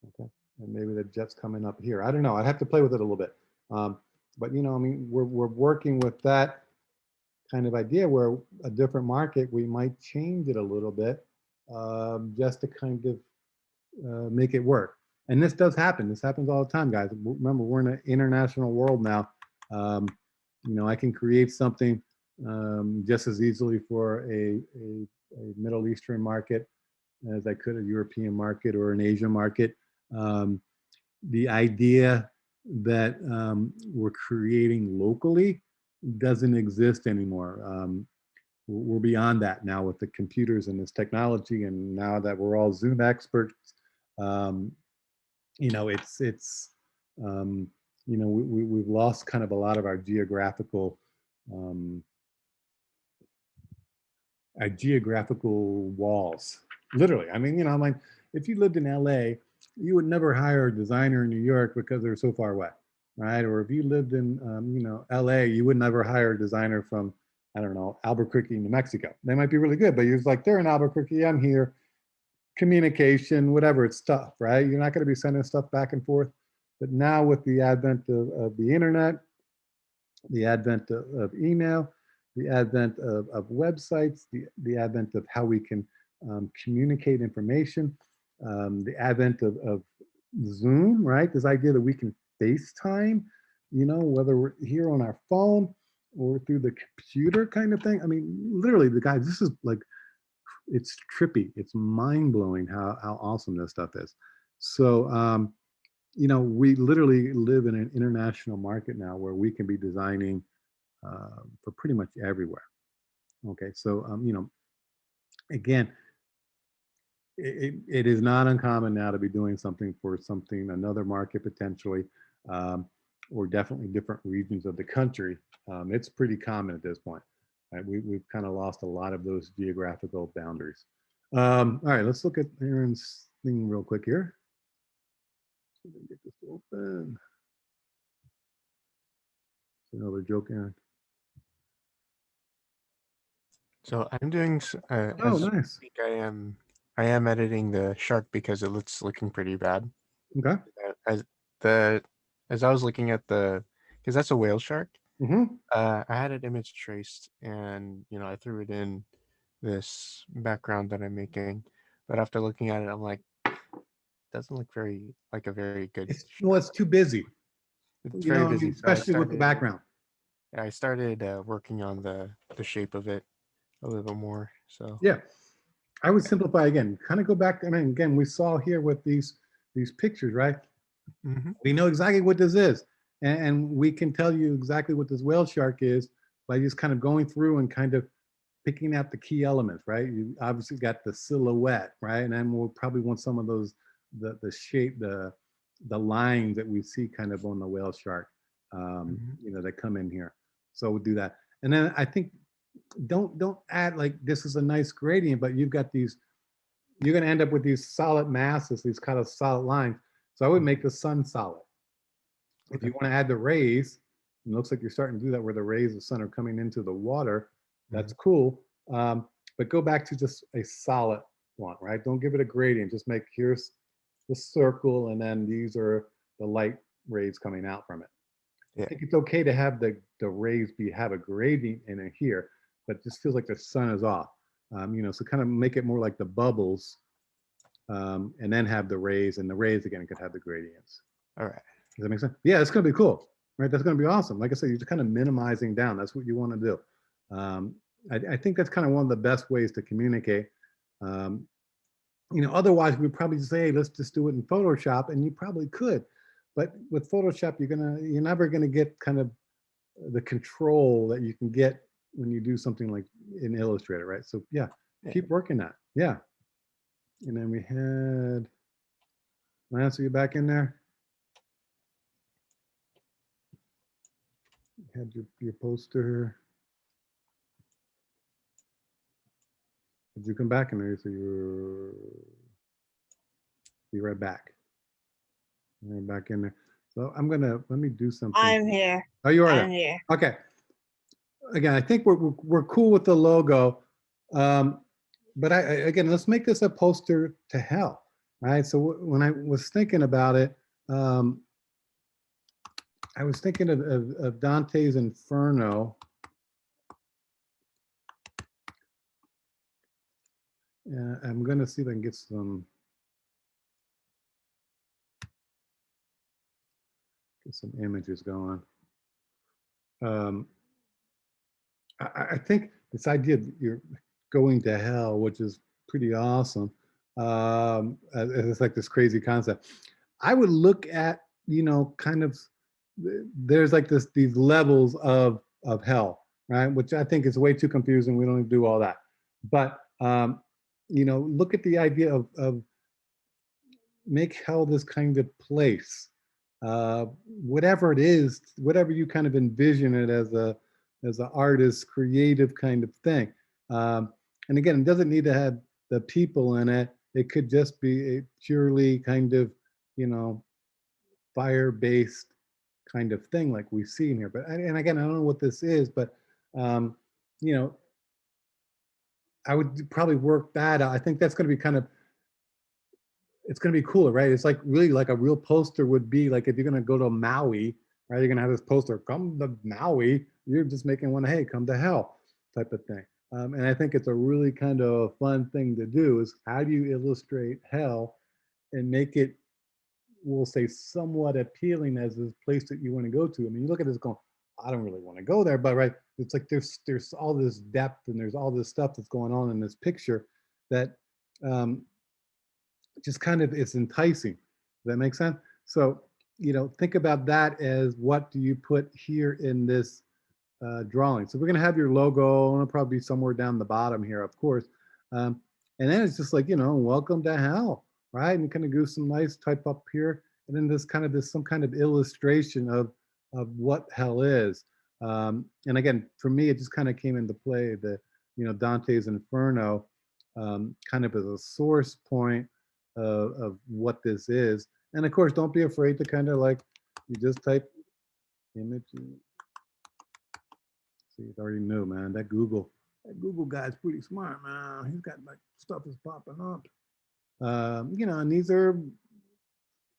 Okay, and maybe the jet's coming up here. I don't know. I'd have to play with it a little bit. But you know, I mean, we're working with that kind of idea where a different market, we might change it a little bit just to kind of make it work. And this does happen. This happens all the time, guys. Remember, we're in an international world now. You know, I can create something just as easily for a Middle Eastern market as I could a European market or an Asian market. The idea that we're creating locally doesn't exist anymore. We're beyond that now with the computers and this technology, and now that we're all Zoom experts, you know, you know, we've lost kind of a lot of our geographical walls. Literally, I mean, you know, I'm like, if you lived in LA, you would never hire a designer in New York because they're so far away, right? Or if you lived in, you know, LA, you would never hire a designer from, I don't know, Albuquerque, New Mexico. They might be really good, but you're just like, they're in Albuquerque, I'm here. Communication, whatever, it's tough, right? You're not going to be sending stuff back and forth. But now with the advent of the internet, the advent of email, the advent of websites, the advent of how we can communicate information, the advent of Zoom, right? This idea that we can FaceTime, you know, whether we're here on our phone or through the computer kind of thing. I mean, literally, the guys, this is like, it's trippy. It's mind blowing how awesome this stuff is. So, you know, we literally live in an international market now where we can be designing for pretty much everywhere. Okay, so you know, again, it is not uncommon now to be doing something for another market potentially, or definitely different regions of the country. It's pretty common at this point. Right? We've kind of lost a lot of those geographical boundaries. All right, let's look at Aaron's thing real quick here. Get this open. Another joke, Aaron. So I'm doing Oh, as we nice. speak, I am editing the shark because it's looking pretty bad. Okay. As the as I was looking at because that's a whale shark. Mm-hmm. I had an image traced, and you know, I threw it in this background that I'm making. But after looking at it, I'm like, doesn't look like a very good Well, shark. it's too busy. It's You very know, I busy, mean, so especially with the background. I started working on the shape of it a little more. So Yeah, I would simplify again. Kind of go back. I mean, again, we saw here with these pictures, right? mm-hmm. We know exactly what this is, and we can tell you exactly what this whale shark is by just kind of going through and kind of picking out the key elements, right? You obviously got the silhouette, right? And then we'll probably want some of those, the shape, the lines that we see kind of on the whale shark, you know, that come in here. So we'll do that. And then I think don't add like this is a nice gradient, but you've got these, you're going to end up with these solid masses, these kind of solid lines. So I would make the sun solid. If Okay. you want to add the rays, it looks like you're starting to do that where the rays of the sun are coming into the water. That's cool. But go back to just a solid one, right? Don't give it a gradient. Just make, here's the circle, and then these are the light rays coming out from it. Yeah. I think it's okay to have the rays have a gradient in it here, but it just feels like the sun is off. You know, so kind of make it more like the bubbles, and then have the rays, and the rays again could have the gradients. All right. Does that make sense? Yeah, it's going to be cool, right? That's going to be awesome. Like I said, you're just kind of minimizing down. That's what you want to do. I think that's kind of one of the best ways to communicate. You know, otherwise we'd probably say, hey, let's just do it in Photoshop, and you probably could, but with Photoshop, you're never gonna get kind of the control that you can get when you do something like in Illustrator, right? So yeah, keep working that. Yeah. And then we had Lance, are you back in there? You had your poster. Did you come back in there? So you're be right back. Right back in there. So I'm gonna let me do something. I'm here. Oh, you are I'm there. here. Okay. Again, I think we're cool with the logo. but again, let's make this a poster to hell, right? So when I was thinking about it, I was thinking of Dante's Inferno. I'm going to see if I can get some images going. I think this idea of you're going to hell, which is pretty awesome. It's like this crazy concept. I would look at, kind of, there's like these levels of hell, right? Which I think is way too confusing. We don't need to do all that. But, look at the idea of make hell this kind of place. Whatever it is, whatever you kind of envision it as an artist, creative kind of thing. And again, it doesn't need to have the people in it. It could just be a purely kind of, fire-based kind of thing like we see in here. But and again, I don't know what this is, but you know, I would probably work that out. I think that's going to be kind of, it's going to be cooler, right? It's like really like a real poster would be like if you're going to go to Maui, right? You're going to have this poster, come to Maui. You're just making one, hey, come to hell type of thing. And I think it's a really kind of fun thing to do is how do you illustrate hell and make it, we'll say, somewhat appealing as this place that you want to go to. I mean, you look at this going, I don't really want to go there, but right, it's like there's all this depth and there's all this stuff that's going on in this picture that just kind of it's enticing. Does that make sense? So, think about that as what do you put here in this drawing. So we're going to have your logo, and it'll probably be somewhere down the bottom here, of course. And then it's just like, welcome to hell, right? And kind of do some nice type up here. And then some kind of illustration of what hell is. And again, for me, it just kind of came into play the, Dante's Inferno kind of as a source point of what this is. And of course, don't be afraid to kind of like, you just type image. See, it already knew, man. That Google guy's pretty smart, man. He's got like stuff is popping up. And these are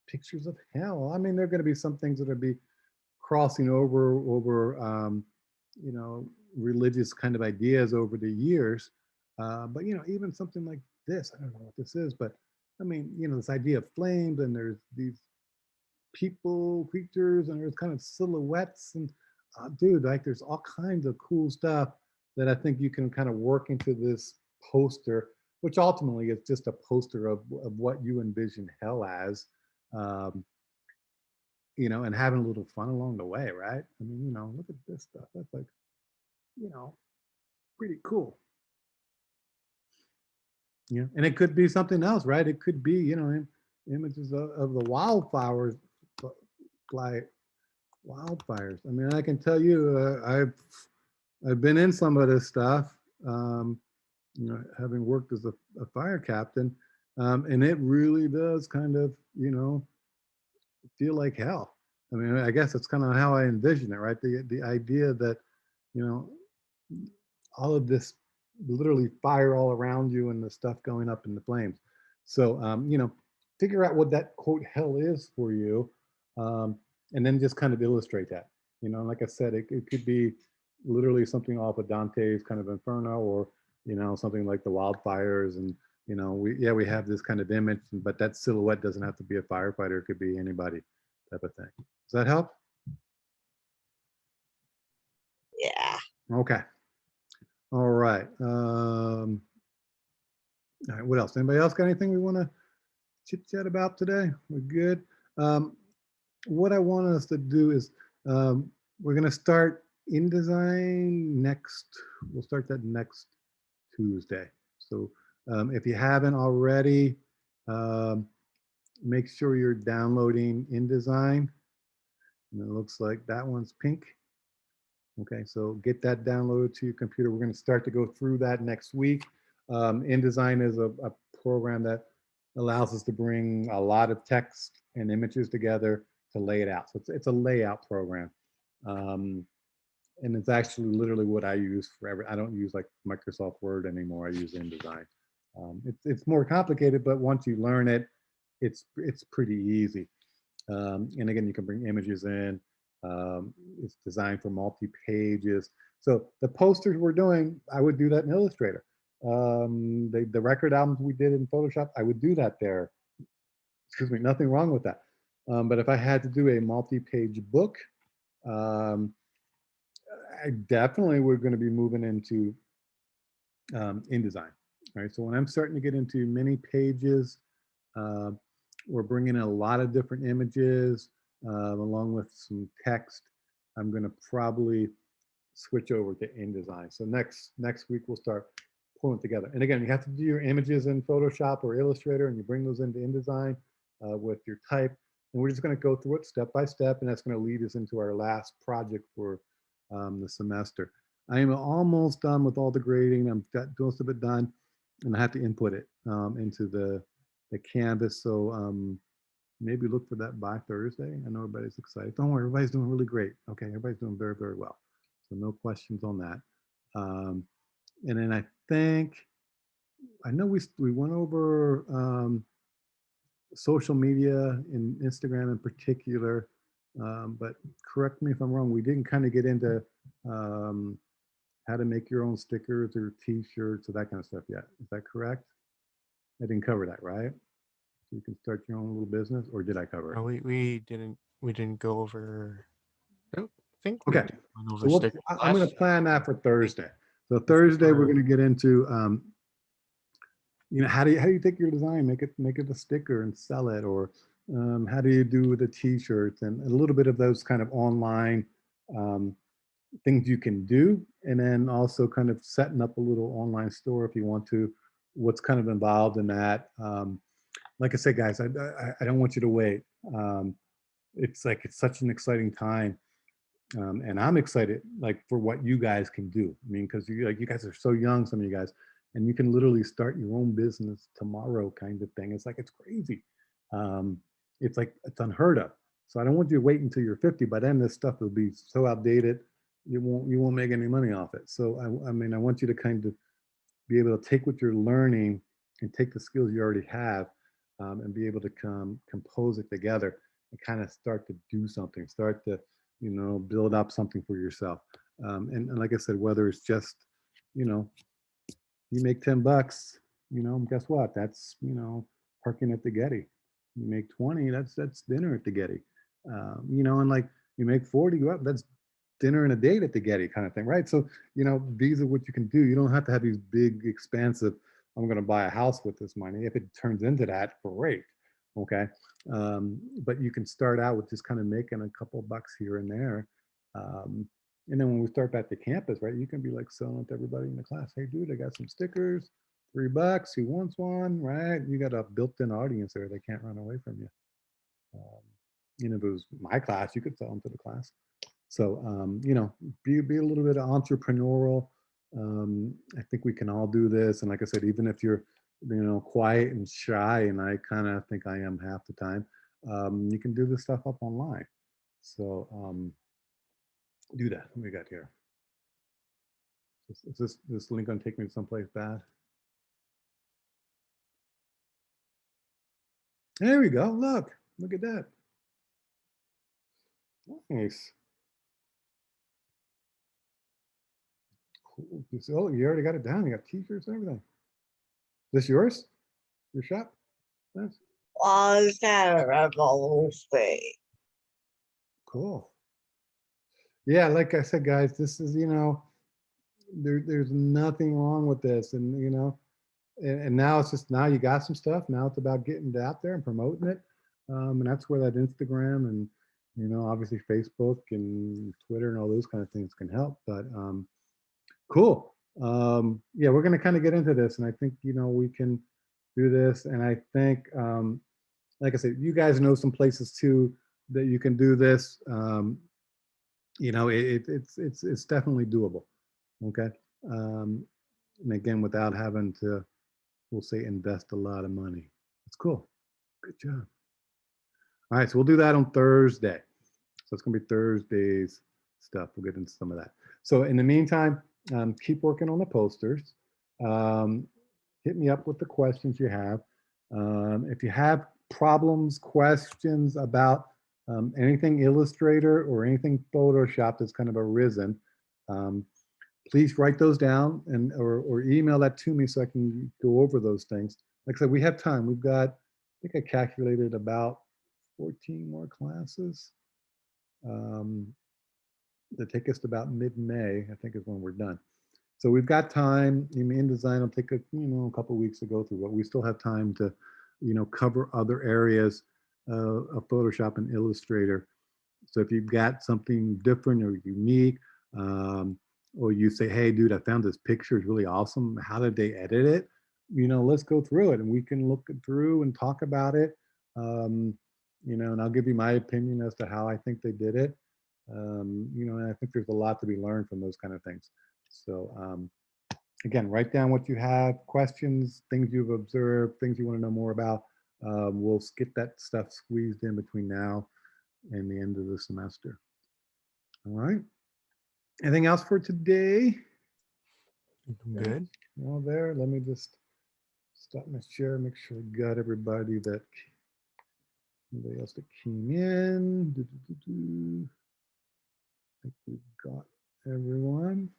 pictures of hell. I mean, there are going to be some things that will be crossing over religious kind of ideas over the years. But even something like this, I don't know what this is, but I mean, this idea of flames and there's these people, creatures, and there's kind of silhouettes and dude, like there's all kinds of cool stuff that I think you can kind of work into this poster, which ultimately is just a poster of what you envision hell as, um, and having a little fun along the way, right? I mean, look at this stuff. That's like, pretty cool. Yeah, and it could be something else, right? It could be, images of the wildflowers, like wildfires. I mean, I can tell you, I've been in some of this stuff, having worked as a fire captain, and it really does kind of, feel like hell. I mean, I guess it's kind of how I envision it, right? The idea that, you know, all of this literally fire all around you and the stuff going up in the flames. So, figure out what that quote hell is for you, and then just kind of illustrate that. Like I said, it could be literally something off of Dante's kind of Inferno, or something like the wildfires, and we have this kind of image, but that silhouette doesn't have to be a firefighter; it could be anybody, type of thing. Does that help? Yeah. Okay. All right. All right. What else? Anybody else got anything we want to chit chat about today? We're good. What I want us to do is we're going to start InDesign next. We'll start that next Tuesday. So if you haven't already, make sure you're downloading InDesign. And it looks like that one's pink. Okay, so get that downloaded to your computer. We're going to start to go through that next week. InDesign is a program that allows us to bring a lot of text and images together to lay it out. So it's a layout program. And it's actually literally what I use for I don't use like Microsoft Word anymore. I use InDesign. It's more complicated, but once you learn it, it's pretty easy. And again, you can bring images in. It's designed for multi-pages. So the posters we're doing, I would do that in Illustrator. The record albums we did in Photoshop, I would do that there. Excuse me, nothing wrong with that. But if I had to do a multi-page book, um, I definitely we're going to be moving into InDesign. Right. So when I'm starting to get into many pages, uh, we're bringing in a lot of different images along with some text. I'm going to probably switch over to InDesign. So next week we'll start pulling together. And again, you have to do your images in Photoshop or Illustrator, and you bring those into InDesign with your type. And we're just going to go through it step by step, and that's going to lead us into our last project for the semester. I am almost done with all the grading. I'm got most of it done, and I have to input it into the Canvas. So maybe look for that by Thursday. I know everybody's excited. Don't worry, everybody's doing really great. Okay, everybody's doing very, very well. So no questions on that. And then I know we went over social media and Instagram in particular, but correct me if I'm wrong. We didn't kind of get into how to make your own stickers or T-shirts or that kind of stuff yet. Is that correct? I didn't cover that, right? So you can start your own little business, or did I cover it? No, we didn't go over. I don't think we Okay, went over so stickers I'm going to last. plan that for Thursday. So I think Thursday we're going to get into how do you take your design, make it a sticker and sell it, or how do you do the T-shirts, and a little bit of those kind of online um, things you can do, and then also kind of setting up a little online store if you want to. What's kind of involved in that? Like I said, guys, I don't want you to wait. It's like it's such an exciting time. And I'm excited like for what you guys can do. I mean, because you guys are so young, some of you guys, and you can literally start your own business tomorrow, kind of thing. It's like it's crazy. Um, it's like it's unheard of. So I don't want you to wait until you're 50. By then, this stuff will be so outdated, you won't make any money off it. So I mean, I want you to kind of be able to take what you're learning and take the skills you already have, and be able to compose it together and kind of start to do something, start to build up something for yourself. And like I said, whether it's just you know you make $10, guess what? That's parking at the Getty. You make 20, that's dinner at the Getty. And like you make 40, go up, that's dinner and a date at the Getty kind of thing, right? So, these are what you can do. You don't have to have these big, expansive, I'm going to buy a house with this money. If it turns into that, great. Okay. But you can start out with just kind of making a couple bucks here and there. And then when we start back to campus, right, you can be like selling it to everybody in the class. Hey, dude, I got some stickers, $3. Who wants one? Right? You got a built-in audience there. They can't run away from you. If it was my class, you could sell them to the class. So, be a little bit entrepreneurial. I think we can all do this. And like I said, even if you're, quiet and shy, and I kind of think I am half the time, you can do this stuff up online. So, do that. What we got here? Is this link going to take me to someplace bad? There we go. Look at that. Nice. Cool. Oh, you already got it down. You got T-shirts and everything. This yours? Your shop? Nice. Was terrible thing. Cool. Yeah, like I said, guys, this is there's nothing wrong with this, and and now it's just now you got some stuff. Now it's about getting it out there and promoting it, and that's where that Instagram and obviously Facebook and Twitter and all those kind of things can help. But cool. Yeah, we're going to kind of get into this, and I think we can do this. And I think, like I said, you guys know some places too that you can do this. It's definitely doable. Okay. And again, without having to, we'll say, invest a lot of money. It's cool. Good job. All right, so we'll do that on Thursday. So it's gonna be Thursday's stuff. We'll get into some of that. So in the meantime, keep working on the posters. hit me up with the questions you have. If you have problems, questions about anything Illustrator or anything Photoshop that's kind of arisen, please write those down and or email that to me so I can go over those things. Like I said, we have time. We've got, I think I calculated about 14 more classes that take us to about mid-May, I think is when we're done. So we've got time. InDesign will take a couple of weeks to go through, but we still have time to cover other areas of Photoshop and Illustrator. So if you've got something different or unique, or you say, hey, dude, I found this picture, it's really awesome. How did they edit it? Let's go through it and we can look it through and talk about it. And I'll give you my opinion as to how I think they did it. And I think there's a lot to be learned from those kind of things. So again, write down what you have, questions, things you've observed, things you want to know more about. We'll get that stuff squeezed in between now and the end of the semester. All right. Anything else for today? Good. Well, there, let me just stop my share, make sure I got everybody else that came in. I think we've got everyone.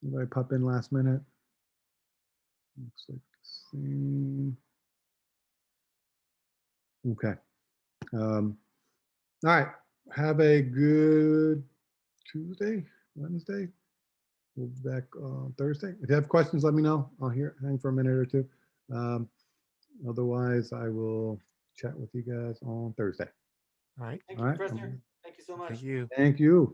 Anybody pop in last minute? Looks like the same. Okay. All right. Have a good Tuesday, Wednesday. We'll be back on Thursday. If you have questions, let me know. I'll hang for a minute or two. Otherwise, I will chat with you guys on Thursday. All right. Thank All you, right. Professor. Thank you so much. Thank you. Thank you.